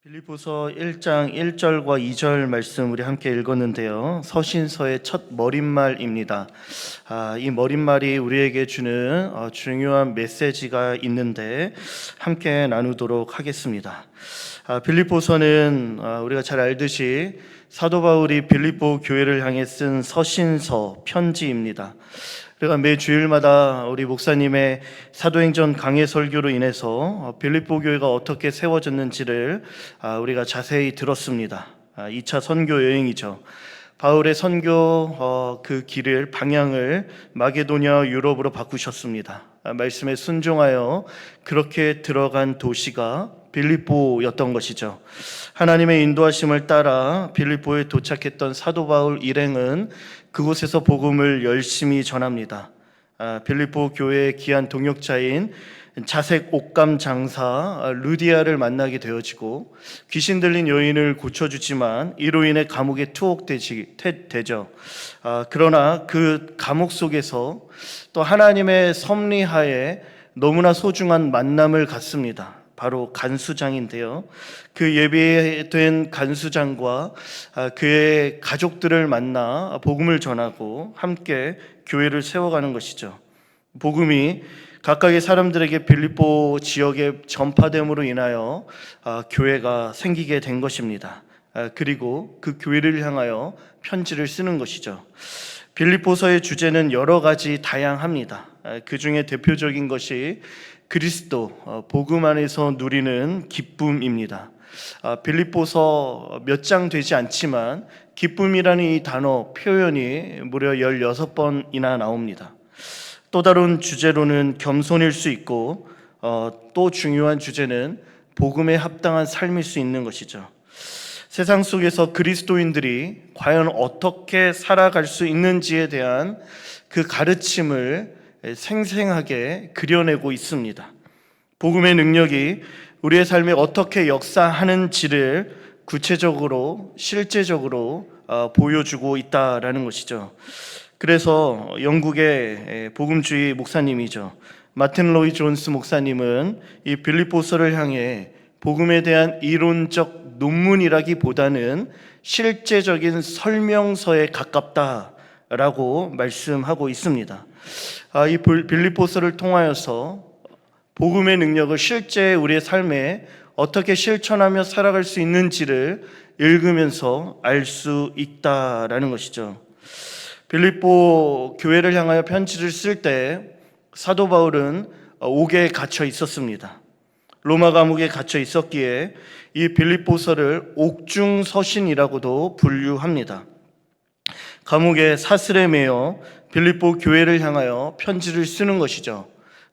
빌립보서 1장 1절과 2절 말씀 우리 함께 읽었는데요. 서신서의 첫 머릿말입니다. 이 머릿말이 우리에게 주는 중요한 메시지가 있는데 함께 나누도록 하겠습니다. 빌립보서는 우리가 잘 알듯이 사도 바울이 빌립보 교회를 향해 쓴 서신서, 편지입니다. 우리가 매 주일마다 우리 목사님의 사도행전 강해 설교로 인해서 빌립보 교회가 어떻게 세워졌는지를 우리가 자세히 들었습니다. 2차 선교 여행이죠. 바울의 선교 그 길을 방향을 마게도냐 유럽으로 바꾸셨습니다. 말씀에 순종하여 그렇게 들어간 도시가 빌립보였던 것이죠. 하나님의 인도하심을 따라 빌립보에 도착했던 사도 바울 일행은 그곳에서 복음을 열심히 전합니다. 빌립보 교회의 귀한 동역자인 자색 옷감 장사 루디아를 만나게 되어지고 귀신 들린 여인을 고쳐주지만 이로 인해 감옥에 투옥되죠. 그러나 그 감옥 속에서 또 하나님의 섭리하에 너무나 소중한 만남을 갖습니다. 바로 간수장인데요. 그 예비된 간수장과 그의 가족들을 만나 복음을 전하고 함께 교회를 세워가는 것이죠. 복음이 각각의 사람들에게 빌립보 지역에 전파됨으로 인하여 교회가 생기게 된 것입니다. 그리고 그 교회를 향하여 편지를 쓰는 것이죠. 빌립보서의 주제는 여러 가지 다양합니다. 그 중에 대표적인 것이 그리스도, 복음 안에서 누리는 기쁨입니다. 빌립보서 몇 장 되지 않지만 기쁨이라는 이 단어 표현이 무려 16번이나 나옵니다. 또 다른 주제로는 겸손일 수 있고 또 중요한 주제는 복음에 합당한 삶일 수 있는 것이죠. 세상 속에서 그리스도인들이 과연 어떻게 살아갈 수 있는지에 대한 그 가르침을 생생하게 그려내고 있습니다. 복음의 능력이 우리의 삶에 어떻게 역사하는지를 구체적으로 실제적으로 보여주고 있다라는 것이죠. 그래서 영국의 복음주의 목사님이죠. 마틴 로이 존스 목사님은 이 빌립보서를 향해 복음에 대한 이론적 논문이라기보다는 실제적인 설명서에 가깝다라고 말씀하고 있습니다. 이 빌립보서를 통하여서 복음의 능력을 실제 우리의 삶에 어떻게 실천하며 살아갈 수 있는지를 읽으면서 알 수 있다라는 것이죠. 빌립보 교회를 향하여 편지를 쓸 때 사도 바울은 옥에 갇혀 있었습니다. 로마 감옥에 갇혀 있었기에 이 빌립보서를 옥중서신이라고도 분류합니다. 감옥에 사슬에 매여 빌립보 교회를 향하여 편지를 쓰는 것이죠.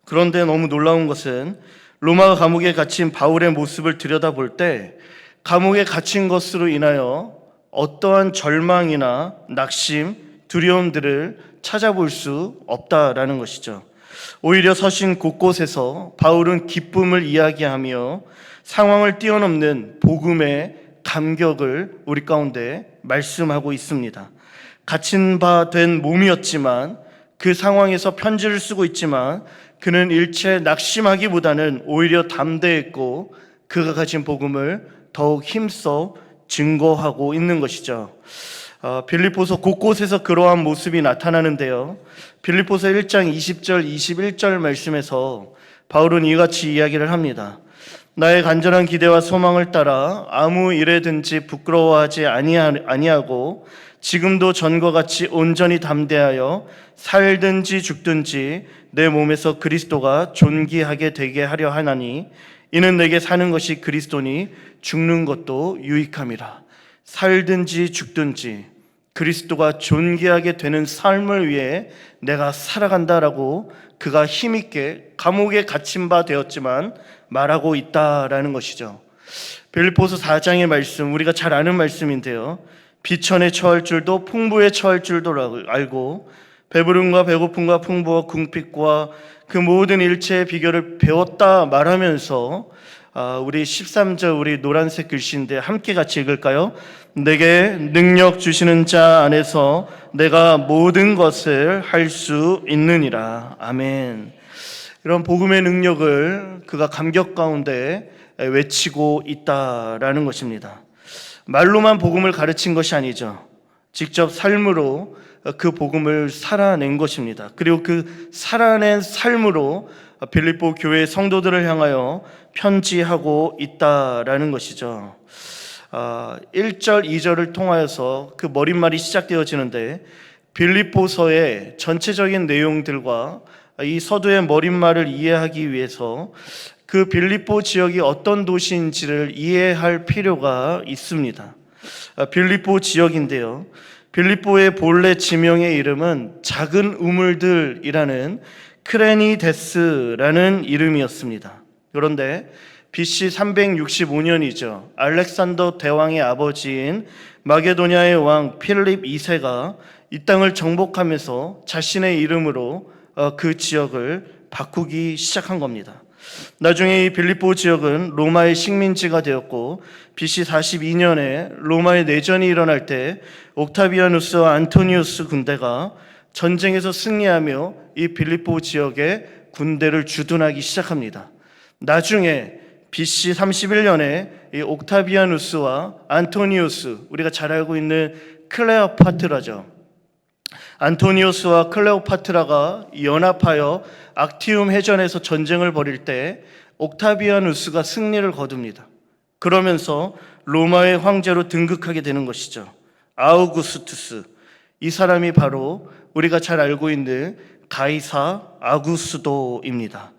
그런데 너무 놀라운 것은 로마 감옥에 갇힌 바울의 모습을 들여다볼 때 감옥에 갇힌 것으로 인하여 어떠한 절망이나 낙심, 두려움들을 찾아볼 수 없다라는 것이죠. 오히려 서신 곳곳에서 바울은 기쁨을 이야기하며 상황을 뛰어넘는 복음의 감격을 우리 가운데 말씀하고 있습니다. 갇힌 바 된 몸이었지만 그 상황에서 편지를 쓰고 있지만 그는 일체 낙심하기보다는 오히려 담대했고 그가 가진 복음을 더욱 힘써 증거하고 있는 것이죠. 빌립보서 곳곳에서 그러한 모습이 나타나는데요. 빌립보서 1장 20절 21절 말씀에서 바울은 이같이 이야기를 합니다. 나의 간절한 기대와 소망을 따라 아무 일에든지 부끄러워하지 아니하고 지금도 전과 같이 온전히 담대하여 살든지 죽든지 내 몸에서 그리스도가 존귀하게 되게 하려 하나니 이는 내게 사는 것이 그리스도니 죽는 것도 유익함이라. 살든지 죽든지 그리스도가 존귀하게 되는 삶을 위해 내가 살아간다라고 그가 힘있게 감옥에 갇힌 바 되었지만 말하고 있다라는 것이죠. 빌립보서 4장의 말씀, 우리가 잘 아는 말씀인데요. 비천에 처할 줄도 풍부에 처할 줄도 알고 배부름과 배고픔과 풍부와 궁핍과 그 모든 일체의 비결을 배웠다 말하면서 우리 13절 우리 노란색 글씨인데 함께 같이 읽을까요? 내게 능력 주시는 자 안에서 내가 모든 것을 할 수 있느니라. 아멘. 이런 복음의 능력을 그가 감격 가운데 외치고 있다라는 것입니다. 말로만 복음을 가르친 것이 아니죠. 직접 삶으로 그 복음을 살아낸 것입니다. 그리고 그 살아낸 삶으로 빌립보 교회 성도들을 향하여 편지하고 있다라는 것이죠. 1절, 2절을 통하여서 그 머릿말이 시작되어지는데 빌립보서의 전체적인 내용들과 이 서두의 머릿말을 이해하기 위해서 그 빌립보 지역이 어떤 도시인지를 이해할 필요가 있습니다. 빌립보 지역인데요. 빌립보의 본래 지명의 이름은 작은 우물들이라는 크레니데스라는 이름이었습니다. 그런데 BC 365년이죠. 알렉산더 대왕의 아버지인 마게도냐의 왕 필립 2세가 이 땅을 정복하면서 자신의 이름으로 그 지역을 바꾸기 시작한 겁니다. 나중에 이 빌립보 지역은 로마의 식민지가 되었고 BC 42년에 로마의 내전이 일어날 때 옥타비아누스와 안토니우스 군대가 전쟁에서 승리하며 이 빌립보 지역에 군대를 주둔하기 시작합니다. 나중에 BC 31년에 이 옥타비아누스와 안토니우스, 우리가 잘 알고 있는 클레오파트라죠. 안토니우스와 클레오파트라가 연합하여 악티움 해전에서 전쟁을 벌일 때 옥타비아누스가 승리를 거둡니다. 그러면서 로마의 황제로 등극하게 되는 것이죠. 아우구스투스, 이 사람이 바로 우리가 잘 알고 있는 가이사 아구스도입니다.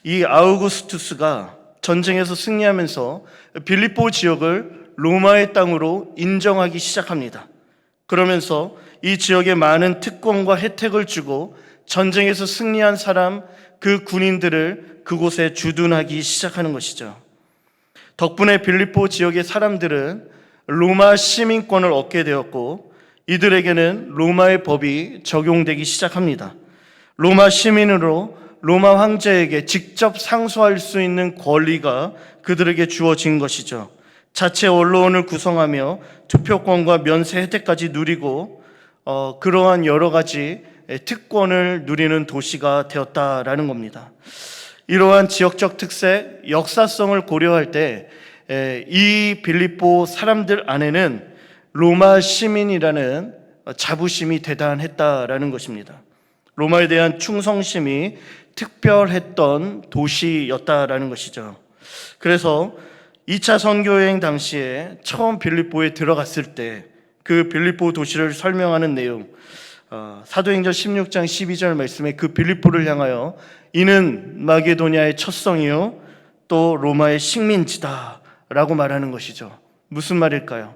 이 아우구스투스가 전쟁에서 승리하면서 빌립보 지역을 로마의 땅으로 인정하기 시작합니다. 그러면서 이 지역에 많은 특권과 혜택을 주고 전쟁에서 승리한 사람, 그 군인들을 그곳에 주둔하기 시작하는 것이죠. 덕분에 빌립보 지역의 사람들은 로마 시민권을 얻게 되었고 이들에게는 로마의 법이 적용되기 시작합니다. 로마 시민으로 로마 황제에게 직접 상소할 수 있는 권리가 그들에게 주어진 것이죠. 자체 언론을 구성하며 투표권과 면세 혜택까지 누리고 그러한 여러 가지 특권을 누리는 도시가 되었다라는 겁니다. 이러한 지역적 특색, 역사성을 고려할 때 이 빌립보 사람들 안에는 로마 시민이라는 자부심이 대단했다라는 것입니다. 로마에 대한 충성심이 특별했던 도시였다라는 것이죠. 그래서 2차 선교여행 당시에 처음 빌립보에 들어갔을 때 그 빌립보 도시를 설명하는 내용, 사도행전 16장 12절 말씀에 그 빌립보를 향하여 이는 마게도냐의 첫성이요 또 로마의 식민지다 라고 말하는 것이죠. 무슨 말일까요?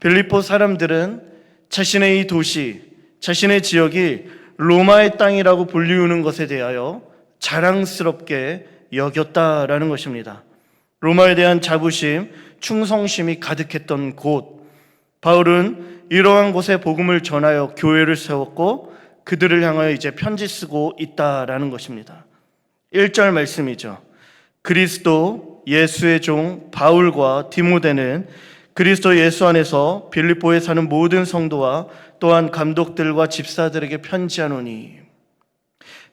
빌립보 사람들은 자신의 이 도시, 자신의 지역이 로마의 땅이라고 불리우는 것에 대하여 자랑스럽게 여겼다라는 것입니다. 로마에 대한 자부심, 충성심이 가득했던 곳, 바울은 이러한 곳에 복음을 전하여 교회를 세웠고 그들을 향하여 이제 편지 쓰고 있다라는 것입니다. 1절 말씀이죠. 그리스도 예수의 종 바울과 디모데는 그리스도 예수 안에서 빌립보에 사는 모든 성도와 또한 감독들과 집사들에게 편지하노니.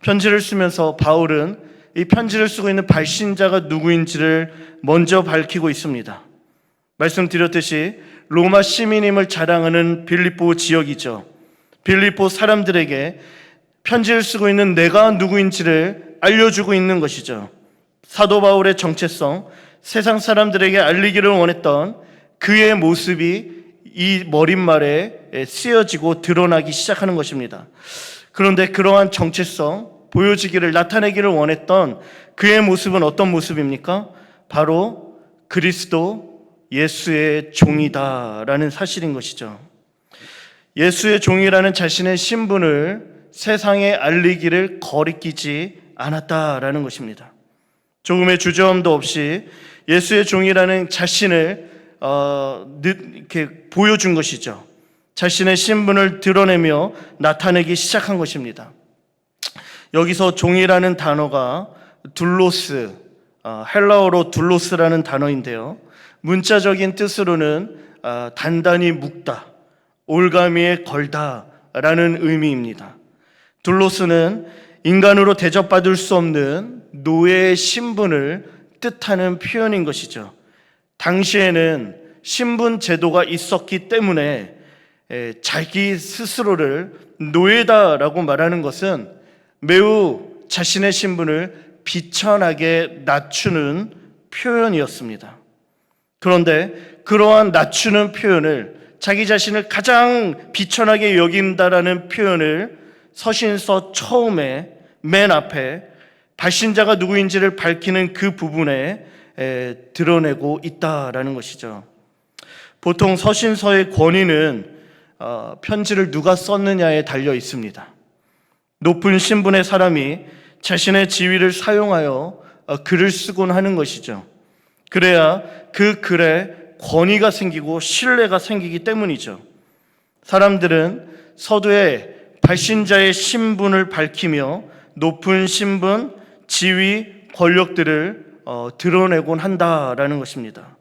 편지를 쓰면서 바울은 이 편지를 쓰고 있는 발신자가 누구인지를 먼저 밝히고 있습니다. 말씀드렸듯이 로마 시민임을 자랑하는 빌립보 지역이죠. 빌립보 사람들에게 편지를 쓰고 있는 내가 누구인지를 알려주고 있는 것이죠. 사도 바울의 정체성, 세상 사람들에게 알리기를 원했던 그의 모습이 이 머릿말에 쓰여지고 드러나기 시작하는 것입니다. 그런데 그러한 정체성, 보여지기를, 나타내기를 원했던 그의 모습은 어떤 모습입니까? 바로 그리스도 예수의 종이다라는 사실인 것이죠. 예수의 종이라는 자신의 신분을 세상에 알리기를 거리끼지 않았다라는 것입니다. 조금의 주저함도 없이 예수의 종이라는 자신을 이렇게 보여준 것이죠. 자신의 신분을 드러내며 나타내기 시작한 것입니다. 여기서 종이라는 단어가 둘로스, 헬라어로 둘로스라는 단어인데요. 문자적인 뜻으로는 단단히 묶다, 올가미에 걸다라는 의미입니다. 둘로스는 인간으로 대접받을 수 없는 노예의 신분을 뜻하는 표현인 것이죠. 당시에는 신분 제도가 있었기 때문에 자기 스스로를 노예다라고 말하는 것은 매우 자신의 신분을 비천하게 낮추는 표현이었습니다. 그런데 그러한 낮추는 표현을, 자기 자신을 가장 비천하게 여긴다라는 표현을 서신서 처음에 맨 앞에 발신자가 누구인지를 밝히는 그 부분에 드러내고 있다라는 것이죠. 보통 서신서의 권위는 편지를 누가 썼느냐에 달려 있습니다. 높은 신분의 사람이 자신의 지위를 사용하여 글을 쓰곤 하는 것이죠. 그래야 그 글에 권위가 생기고 신뢰가 생기기 때문이죠. 사람들은 서두에 발신자의 신분을 밝히며 높은 신분, 지위, 권력들을 드러내곤 한다라는 것입니다.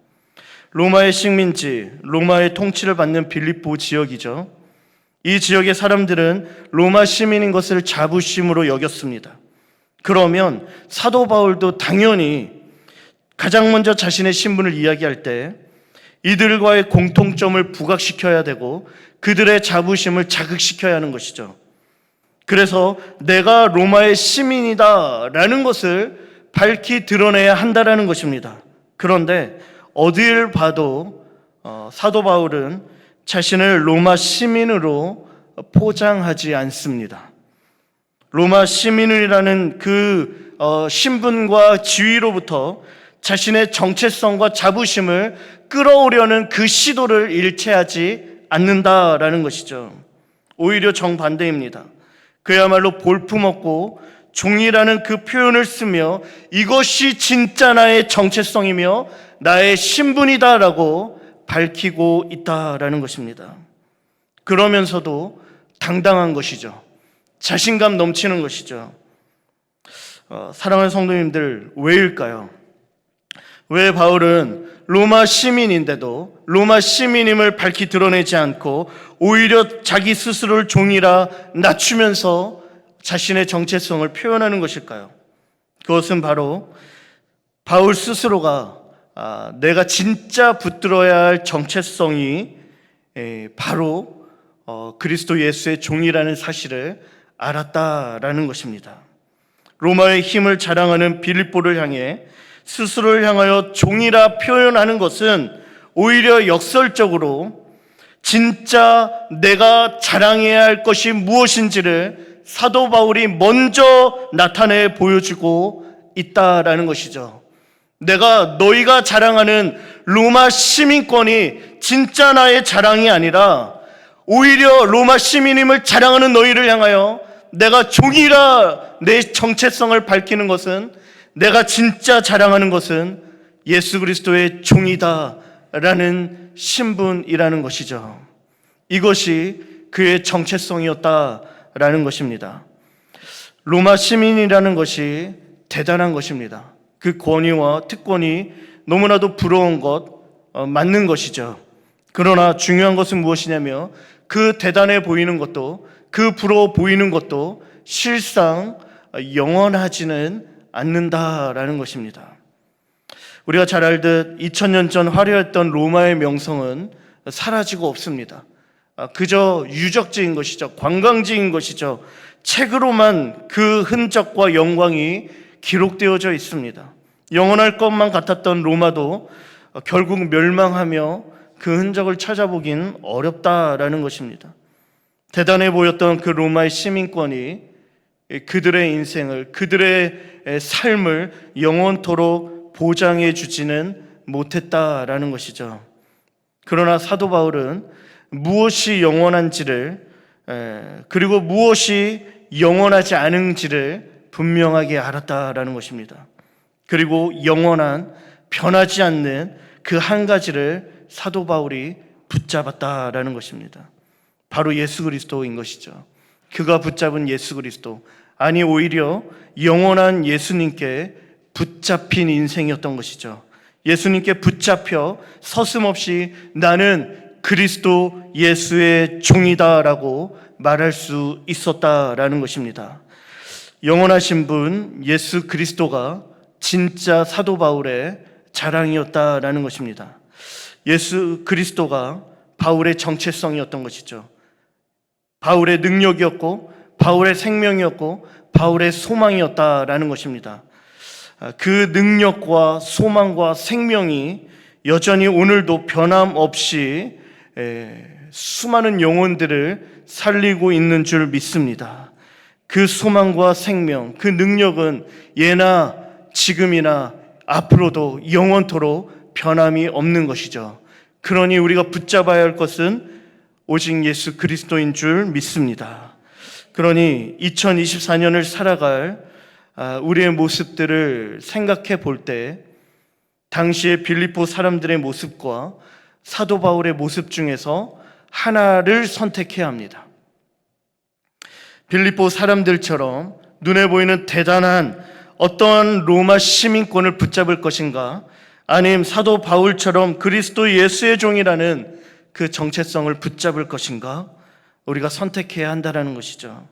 로마의 식민지, 로마의 통치를 받는 빌립보 지역이죠. 이 지역의 사람들은 로마 시민인 것을 자부심으로 여겼습니다. 그러면 사도 바울도 당연히 가장 먼저 자신의 신분을 이야기할 때 이들과의 공통점을 부각시켜야 되고 그들의 자부심을 자극시켜야 하는 것이죠. 그래서 내가 로마의 시민이다라는 것을 밝히 드러내야 한다라는 것입니다. 그런데 어딜 봐도 사도 바울은 자신을 로마 시민으로 포장하지 않습니다. 로마 시민이라는 그 신분과 지위로부터 자신의 정체성과 자부심을 끌어오려는 그 시도를 일체하지 않는다라는 것이죠. 오히려 정반대입니다. 그야말로 볼품없고 종이라는 그 표현을 쓰며 이것이 진짜 나의 정체성이며 나의 신분이다라고 밝히고 있다라는 것입니다. 그러면서도 당당한 것이죠. 자신감 넘치는 것이죠. 사랑하는 성도님들, 왜일까요? 왜 바울은 로마 시민인데도 로마 시민임을 밝히 드러내지 않고 오히려 자기 스스로를 종이라 낮추면서 자신의 정체성을 표현하는 것일까요? 그것은 바로 바울 스스로가 내가 진짜 붙들어야 할 정체성이 바로 그리스도 예수의 종이라는 사실을 알았다라는 것입니다. 로마의 힘을 자랑하는 빌립보를 향해 스스로를 향하여 종이라 표현하는 것은 오히려 역설적으로 진짜 내가 자랑해야 할 것이 무엇인지를 사도 바울이 먼저 나타내 보여주고 있다라는 것이죠. 너희가 자랑하는 로마 시민권이 진짜 나의 자랑이 아니라 오히려 로마 시민임을 자랑하는 너희를 향하여 내가 종이라 내 정체성을 밝히는 것은, 내가 진짜 자랑하는 것은 예수 그리스도의 종이다라는 신분이라는 것이죠. 이것이 그의 정체성이었다라는 것입니다. 로마 시민이라는 것이 대단한 것입니다. 그 권위와 특권이 너무나도 부러운 것, 맞는 것이죠. 그러나 중요한 것은 무엇이냐면 그 대단해 보이는 것도, 그 부러워 보이는 것도 실상 영원하지는 않는다라는 것입니다. 우리가 잘 알듯 2000년 전 화려했던 로마의 명성은 사라지고 없습니다. 그저 유적지인 것이죠. 관광지인 것이죠. 책으로만 그 흔적과 영광이 기록되어져 있습니다. 영원할 것만 같았던 로마도 결국 멸망하며 그 흔적을 찾아보긴 어렵다라는 것입니다. 대단해 보였던 그 로마의 시민권이 그들의 인생을, 그들의 삶을 영원토록 보장해 주지는 못했다라는 것이죠. 그러나 사도 바울은 무엇이 영원한지를, 그리고 무엇이 영원하지 않은지를 분명하게 알았다라는 것입니다. 그리고 영원한, 변하지 않는 그 한 가지를 사도 바울이 붙잡았다라는 것입니다. 바로 예수 그리스도인 것이죠. 그가 붙잡은 예수 그리스도, 아니 오히려 영원한 예수님께 붙잡힌 인생이었던 것이죠. 예수님께 붙잡혀 서슴없이 나는 그리스도 예수의 종이다라고 말할 수 있었다라는 것입니다. 영원하신 분 예수 그리스도가 진짜 사도 바울의 자랑이었다라는 것입니다. 예수 그리스도가 바울의 정체성이었던 것이죠. 바울의 능력이었고 바울의 생명이었고 바울의 소망이었다라는 것입니다. 그 능력과 소망과 생명이 여전히 오늘도 변함없이 수많은 영혼들을 살리고 있는 줄 믿습니다. 그 소망과 생명, 그 능력은 예나 지금이나 앞으로도 영원토록 변함이 없는 것이죠. 그러니 우리가 붙잡아야 할 것은 오직 예수 그리스도인 줄 믿습니다. 그러니 2024년을 살아갈 우리의 모습들을 생각해 볼 때 당시의 빌립보 사람들의 모습과 사도 바울의 모습 중에서 하나를 선택해야 합니다. 빌립보 사람들처럼 눈에 보이는 대단한 어떠한 로마 시민권을 붙잡을 것인가, 아니면 사도 바울처럼 그리스도 예수의 종이라는 그 정체성을 붙잡을 것인가, 우리가 선택해야 한다는 것이죠.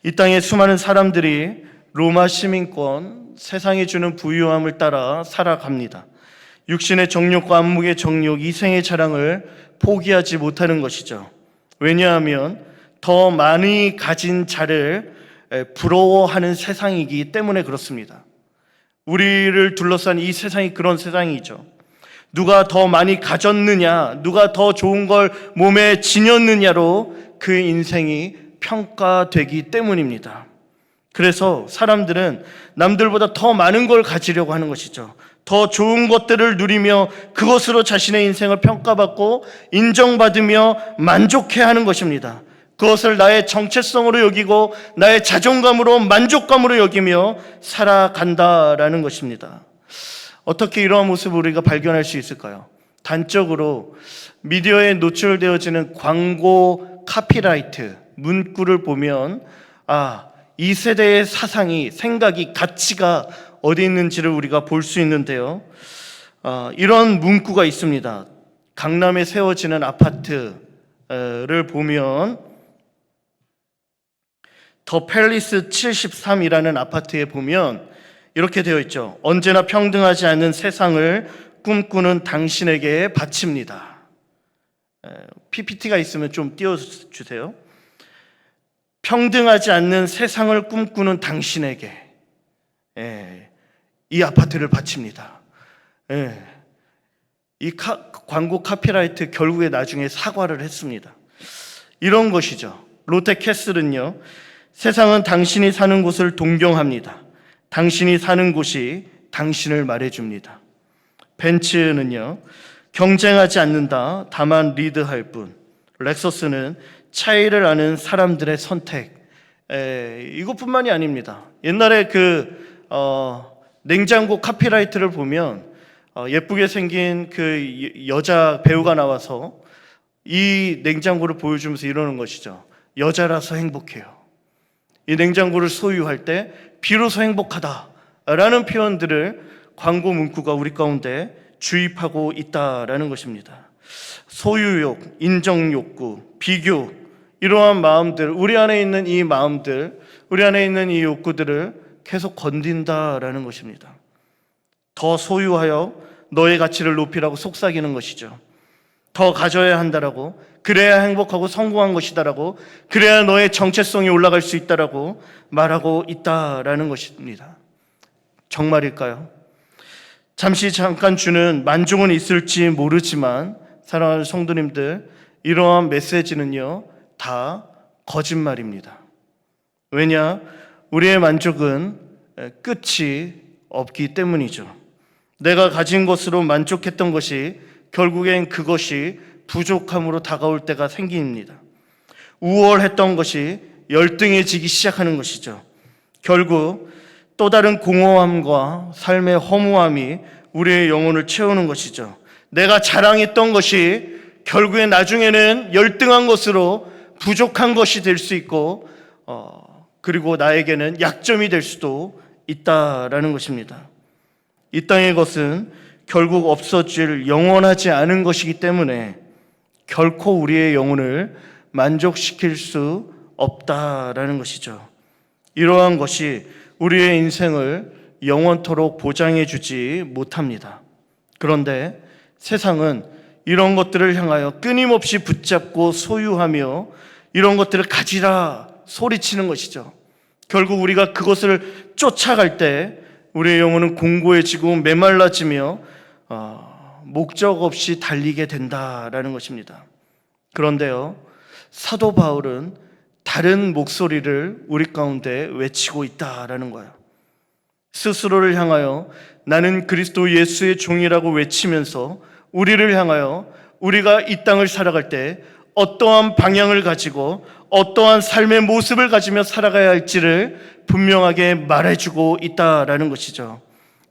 이 땅에 수많은 사람들이 로마 시민권, 세상이 주는 부유함을 따라 살아갑니다. 육신의 정욕과 안목의 정욕, 이생의 자랑을 포기하지 못하는 것이죠. 왜냐하면 더 많이 가진 자를 부러워하는 세상이기 때문에 그렇습니다. 우리를 둘러싼 이 세상이 그런 세상이죠. 누가 더 많이 가졌느냐, 누가 더 좋은 걸 몸에 지녔느냐로 그 인생이 평가되기 때문입니다. 그래서 사람들은 남들보다 더 많은 걸 가지려고 하는 것이죠. 더 좋은 것들을 누리며 그것으로 자신의 인생을 평가받고 인정받으며 만족해하는 것입니다. 그것을 나의 정체성으로 여기고 나의 자존감으로, 만족감으로 여기며 살아간다라는 것입니다. 어떻게 이러한 모습을 우리가 발견할 수 있을까요? 단적으로 미디어에 노출되어지는 광고 카피라이트, 문구를 보면 이 세대의 사상이, 생각이, 가치가 어디 있는지를 우리가 볼 수 있는데요. 이런 문구가 있습니다. 강남에 세워지는 아파트를 보면 더 팰리스 73이라는 아파트에 보면 이렇게 되어 있죠. 언제나 평등하지 않은 세상을 꿈꾸는 당신에게 바칩니다. PPT가 있으면 좀 띄워주세요. 평등하지 않는 세상을 꿈꾸는 당신에게 이 아파트를 바칩니다. 이 광고 카피라이트 결국에 나중에 사과를 했습니다. 이런 것이죠. 롯데캐슬은요, 세상은 당신이 사는 곳을 동경합니다. 당신이 사는 곳이 당신을 말해줍니다. 벤츠는요, 경쟁하지 않는다, 다만 리드할 뿐. 렉서스는 차이를 아는 사람들의 선택. 이것뿐만이 아닙니다. 옛날에 냉장고 카피라이트를 보면 예쁘게 생긴 그 여자 배우가 나와서 이 냉장고를 보여주면서 이러는 것이죠. 여자라서 행복해요. 이 냉장고를 소유할 때 비로소 행복하다라는 표현들을 광고 문구가 우리 가운데 주입하고 있다라는 것입니다. 소유욕, 인정욕구, 비교, 이러한 마음들, 우리 안에 있는 이 마음들, 우리 안에 있는 이 욕구들을 계속 건든다라는 것입니다. 더 소유하여 너의 가치를 높이라고 속삭이는 것이죠. 더 가져야 한다라고, 그래야 행복하고 성공한 것이다라고, 그래야 너의 정체성이 올라갈 수 있다라고 말하고 있다라는 것입니다. 정말일까요? 잠깐 주는 만족은 있을지 모르지만 사랑하는 성도님들, 이러한 메시지는요 다 거짓말입니다. 왜냐? 우리의 만족은 끝이 없기 때문이죠. 내가 가진 것으로 만족했던 것이 결국엔 그것이 부족함으로 다가올 때가 생깁니다. 우월했던 것이 열등해지기 시작하는 것이죠. 결국 또 다른 공허함과 삶의 허무함이 우리의 영혼을 채우는 것이죠. 내가 자랑했던 것이 결국엔 나중에는 열등한 것으로 부족한 것이 될 수 있고, 그리고 나에게는 약점이 될 수도 있다라는 것입니다. 이 땅의 것은 결국 없어질 영원하지 않은 것이기 때문에 결코 우리의 영혼을 만족시킬 수 없다라는 것이죠. 이러한 것이 우리의 인생을 영원토록 보장해 주지 못합니다. 그런데 세상은 이런 것들을 향하여 끊임없이 붙잡고 소유하며 이런 것들을 가지라 소리치는 것이죠. 결국 우리가 그것을 쫓아갈 때 우리의 영혼은 공고해지고 메말라지며 목적 없이 달리게 된다라는 것입니다. 그런데요, 사도 바울은 다른 목소리를 우리 가운데 외치고 있다라는 거예요. 스스로를 향하여 나는 그리스도 예수의 종이라고 외치면서 우리를 향하여 우리가 이 땅을 살아갈 때 어떠한 방향을 가지고 어떠한 삶의 모습을 가지며 살아가야 할지를 분명하게 말해주고 있다라는 것이죠.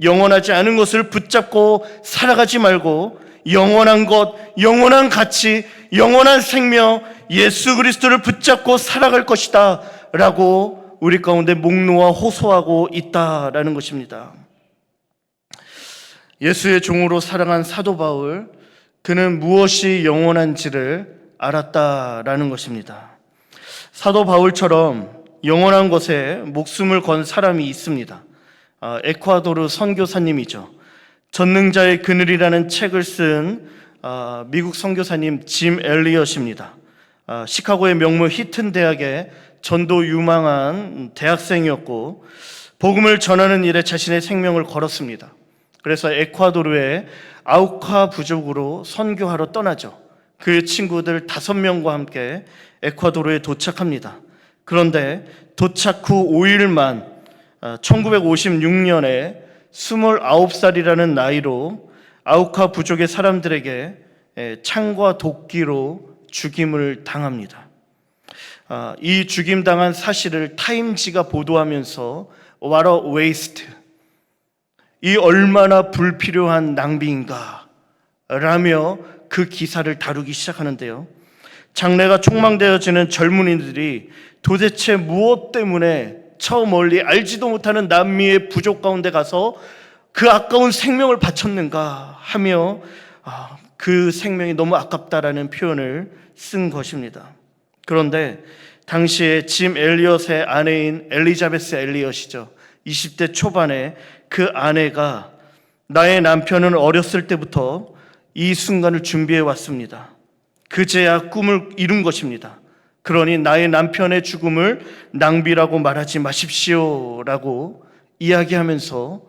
영원하지 않은 것을 붙잡고 살아가지 말고 영원한 것, 영원한 가치, 영원한 생명, 예수 그리스도를 붙잡고 살아갈 것이다 라고 우리 가운데 목놓아 호소하고 있다라는 것입니다. 예수의 종으로 살아간 사도 바울, 그는 무엇이 영원한지를 알았다라는 것입니다. 사도 바울처럼 영원한 것에 목숨을 건 사람이 있습니다. 에콰도르 선교사님이죠. 전능자의 그늘이라는 책을 쓴 미국 선교사님 짐 엘리엇입니다. 시카고의 명문 히튼 대학의 전도 유망한 대학생이었고 복음을 전하는 일에 자신의 생명을 걸었습니다. 그래서 에콰도르의 아우카 부족으로 선교하러 떠나죠. 그의 친구들 5명과 함께 에콰도르에 도착합니다. 그런데 도착 후 5일만 1956년에 29살이라는 나이로 아우카 부족의 사람들에게 창과 도끼로 죽임을 당합니다. 이 죽임당한 사실을 타임지가 보도하면서 What a waste, 이 얼마나 불필요한 낭비인가 라며 그 기사를 다루기 시작하는데요. 장래가 촉망되어지는 젊은이들이 도대체 무엇 때문에 저 멀리 알지도 못하는 남미의 부족 가운데 가서 그 아까운 생명을 바쳤는가 하며 그 생명이 너무 아깝다라는 표현을 쓴 것입니다. 그런데 당시에 짐 엘리엇의 아내인 엘리자베스 엘리엇이죠. 20대 초반에 그 아내가 나의 남편은 어렸을 때부터 이 순간을 준비해 왔습니다. 그제야 꿈을 이룬 것입니다. 그러니 나의 남편의 죽음을 낭비라고 말하지 마십시오 라고 이야기하면서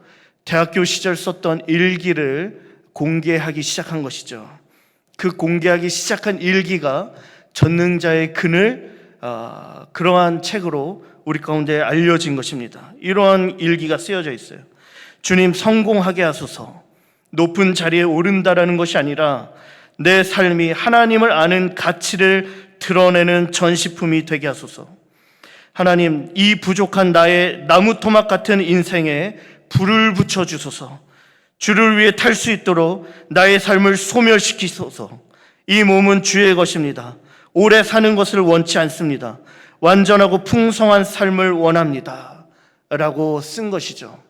대학교 시절 썼던 일기를 공개하기 시작한 것이죠. 그 공개하기 시작한 일기가 전능자의 그늘, 그러한 책으로 우리 가운데 알려진 것입니다. 이러한 일기가 쓰여져 있어요. 주님, 성공하게 하소서. 높은 자리에 오른다라는 것이 아니라 내 삶이 하나님을 아는 가치를 드러내는 전시품이 되게 하소서. 하나님, 이 부족한 나의 나무 토막 같은 인생에 불을 붙여주소서. 주를 위해 탈 수 있도록 나의 삶을 소멸시키소서. 이 몸은 주의 것입니다. 오래 사는 것을 원치 않습니다. 완전하고 풍성한 삶을 원합니다 라고 쓴 것이죠.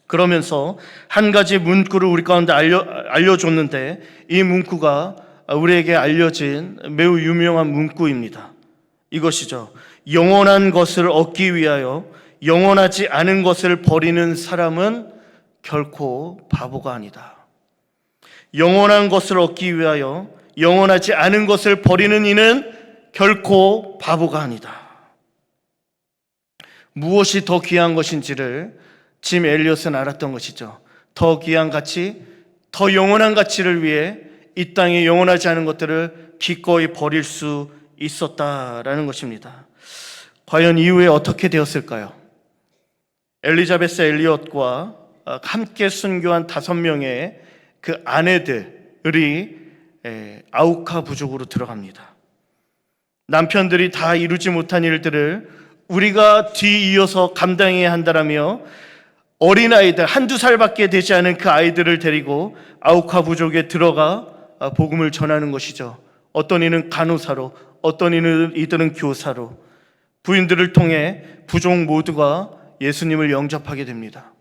그러면서 한 가지 문구를 우리 가운데 알려줬는데 이 문구가 우리에게 알려진 매우 유명한 문구입니다. 이것이죠. 영원한 것을 얻기 위하여 영원하지 않은 것을 버리는 사람은 결코 바보가 아니다. 영원한 것을 얻기 위하여 영원하지 않은 것을 버리는 이는 결코 바보가 아니다. 무엇이 더 귀한 것인지를 짐 엘리엇은 알았던 것이죠. 더 귀한 가치, 더 영원한 가치를 위해 이 땅에 영원하지 않은 것들을 기꺼이 버릴 수 있었다라는 것입니다. 과연 이후에 어떻게 되었을까요? 엘리자베스 엘리엇과 함께 순교한 5명의 그 아내들이 아우카 부족으로 들어갑니다. 남편들이 다 이루지 못한 일들을 우리가 뒤이어서 감당해야 한다라며 어린아이들, 1-2살밖에 되지 않은 그 아이들을 데리고 아우카 부족에 들어가 복음을 전하는 것이죠. 어떤 이는 간호사로, 어떤 이들은 교사로 부인들을 통해 부족 모두가 예수님을 영접하게 됩니다.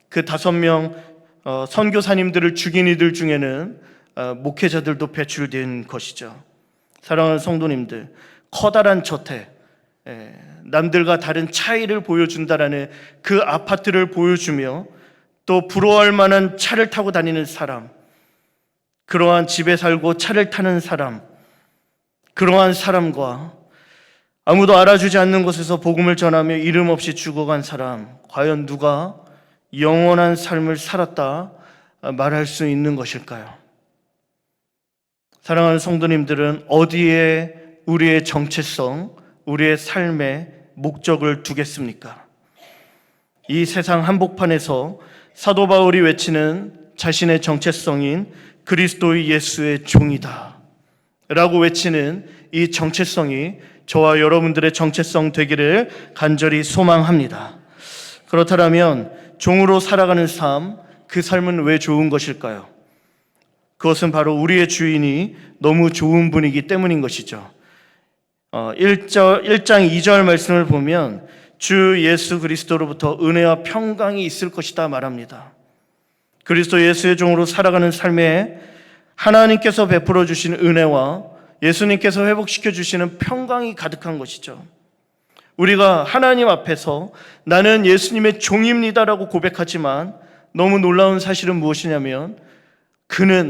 그 5명 선교사님들을 죽인 이들 중에는 목회자들도 배출된 것이죠. 사랑하는 성도님들, 커다란 저택, 남들과 다른 차이를 보여준다라는 그 아파트를 보여주며 또 부러워할 만한 차를 타고 다니는 사람, 그러한 집에 살고 차를 타는 사람, 그러한 사람과 아무도 알아주지 않는 곳에서 복음을 전하며 이름 없이 죽어간 사람, 과연 누가 영원한 삶을 살았다 말할 수 있는 것일까요? 사랑하는 성도님들은 어디에 우리의 정체성, 우리의 삶의 목적을 두겠습니까? 이 세상 한복판에서 사도 바울이 외치는 자신의 정체성인 그리스도의 예수의 종이다 라고 외치는 이 정체성이 저와 여러분들의 정체성 되기를 간절히 소망합니다. 그렇다면 종으로 살아가는 삶, 그 삶은 왜 좋은 것일까요? 그것은 바로 우리의 주인이 너무 좋은 분이기 때문인 것이죠. 1장 2절 말씀을 보면 주 예수 그리스도로부터 은혜와 평강이 있을 것이다 말합니다. 그리스도 예수의 종으로 살아가는 삶에 하나님께서 베풀어 주신 은혜와 예수님께서 회복시켜 주시는 평강이 가득한 것이죠. 우리가 하나님 앞에서 나는 예수님의 종입니다라고 고백하지만 너무 놀라운 사실은 무엇이냐면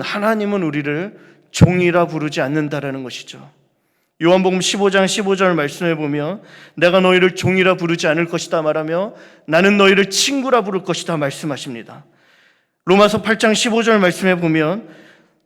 하나님은 우리를 종이라 부르지 않는다라는 것이죠. 요한복음 15장 15절 말씀해 보면 내가 너희를 종이라 부르지 않을 것이다 말하며 나는 너희를 친구라 부를 것이다 말씀하십니다. 로마서 8장 15절 말씀해 보면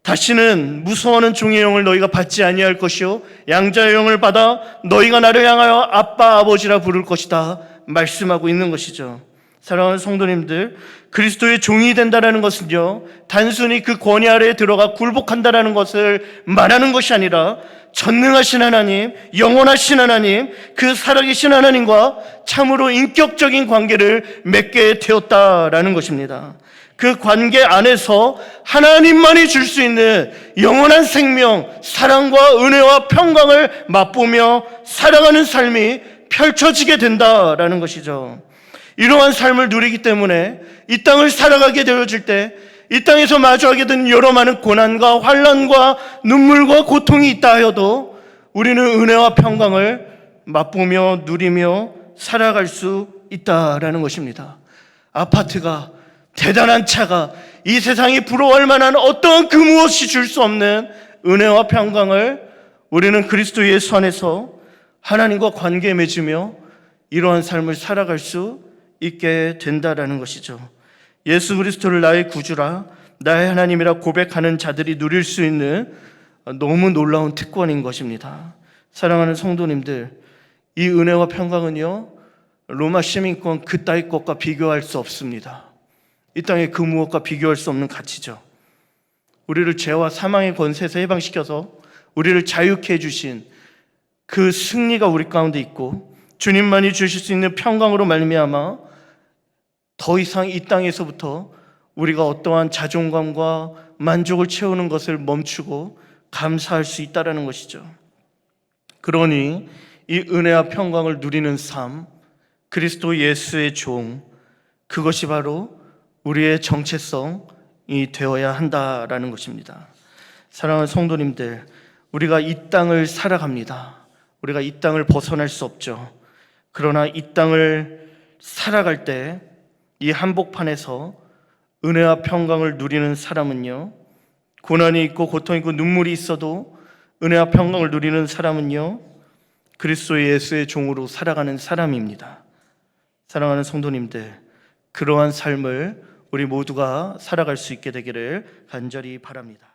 다시는 무서워하는 종의 영을 너희가 받지 아니할 것이요 양자의 영을 받아 너희가 나를 향하여 아빠 아버지라 부를 것이다 말씀하고 있는 것이죠. 사랑하는 성도님들, 그리스도의 종이 된다는 것은요 단순히 그 권위 아래에 들어가 굴복한다는 것을 말하는 것이 아니라 전능하신 하나님, 영원하신 하나님, 그 살아계신 하나님과 참으로 인격적인 관계를 맺게 되었다라는 것입니다. 그 관계 안에서 하나님만이 줄 수 있는 영원한 생명, 사랑과 은혜와 평강을 맛보며 살아가는 삶이 펼쳐지게 된다라는 것이죠. 이러한 삶을 누리기 때문에 이 땅을 살아가게 되어질 때 이 땅에서 마주하게 된 여러 많은 고난과 환난과 눈물과 고통이 있다 하여도 우리는 은혜와 평강을 맛보며 누리며 살아갈 수 있다라는 것입니다. 아파트가, 대단한 차가, 이 세상이 부러워할 만한 어떠한 그 무엇이 줄 수 없는 은혜와 평강을 우리는 그리스도 예수 안에서 하나님과 관계 맺으며 이러한 삶을 살아갈 수 있게 된다라는 것이죠. 예수 그리스도를 나의 구주라, 나의 하나님이라 고백하는 자들이 누릴 수 있는 너무 놀라운 특권인 것입니다. 사랑하는 성도님들, 이 은혜와 평강은요 로마 시민권 그 따위 것과 비교할 수 없습니다. 이 땅의 그 무엇과 비교할 수 없는 가치죠. 우리를 죄와 사망의 권세에서 해방시켜서 우리를 자유케 해주신 그 승리가 우리 가운데 있고 주님만이 주실 수 있는 평강으로 말미암아 더 이상 이 땅에서부터 우리가 어떠한 자존감과 만족을 채우는 것을 멈추고 감사할 수 있다는 것이죠. 그러니 이 은혜와 평강을 누리는 삶, 그리스도 예수의 종, 그것이 바로 우리의 정체성이 되어야 한다라는 것입니다. 사랑하는 성도님들, 우리가 이 땅을 살아갑니다. 우리가 이 땅을 벗어날 수 없죠. 그러나 이 땅을 살아갈 때 이 한복판에서 은혜와 평강을 누리는 사람은요, 고난이 있고 고통이 있고 눈물이 있어도 은혜와 평강을 누리는 사람은요 그리스도 예수의 종으로 살아가는 사람입니다. 사랑하는 성도님들, 그러한 삶을 우리 모두가 살아갈 수 있게 되기를 간절히 바랍니다.